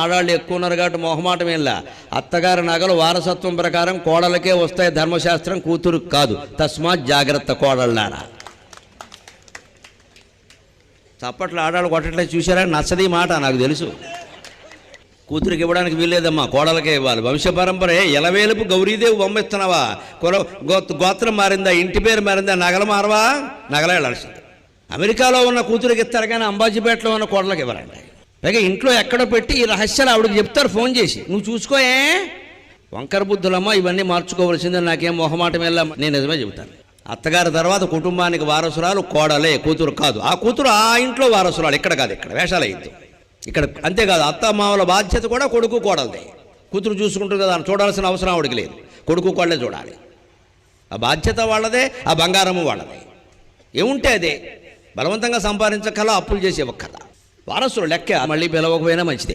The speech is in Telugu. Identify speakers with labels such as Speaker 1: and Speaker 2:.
Speaker 1: ఆడాళ్ళు ఎక్కువ ఉన్నారు కాబట్టి మొహమాటం ఏంలా. అత్తగారి నగలు వారసత్వం ప్రకారం కోడలకే వస్తాయి, ధర్మశాస్త్రం కూతురుకు కాదు. తస్మాత్ జాగ్రత్త కోడళ్ళారా. చప్పట్లు ఆడాళ్ళు కొట్టట్లేదు చూసారా, నచ్చది మాట నాకు తెలుసు. కూతురికి ఇవ్వడానికి వీల్లేదమ్మా, కోడలకే ఇవ్వాలి. వంశపరంపరే ఎలవేలుపు గౌరీదేవి బొమ్మిస్తున్నావా? గోత్రం మారిందా, ఇంటి పేరు మారిందా, నగలు మారవా? నగలే వెళ్ళాల్సింది. అమెరికాలో ఉన్న కూతురికి ఇస్తారు కానీ అంబాజీపేటలో ఉన్న కోడలకి ఇవ్వరండి. పైగా ఇంట్లో ఎక్కడో పెట్టి ఈ రహస్యాలు ఆవిడకి చెప్తారు ఫోన్ చేసి, నువ్వు చూసుకోయే. వంకర బుద్ధులమ్మా, ఇవన్నీ మార్చుకోవాల్సిందే. నాకేం మొహమాటం వెళ్ళా, నేను నిజమే చెబుతాను. అత్తగారి తర్వాత కుటుంబానికి వారసురాలు కోడలే, కూతురు కాదు. ఆ కూతురు ఆ ఇంట్లో వారసురాలు, ఇక్కడ కాదు. ఇక్కడ వేషాలు అయింది ఇక్కడ. అంతేకాదు, అత్తమామల బాధ్యత కూడా కొడుకు కోడలదే. కూతురు చూసుకుంటుంది కదా, చూడాల్సిన అవసరం ఆవిడికి లేదు. కొడుకు కోడలే చూడాలి. ఆ బాధ్యత వాళ్ళదే, ఆ బంగారము వాళ్ళదే. ఏముంటే అదే. బలవంతంగా సంపాదించకల, అప్పులు చేసే ఒక్కల వారసులు లెక్క. మళ్ళీ పిలవకపోయినా మంచిదే.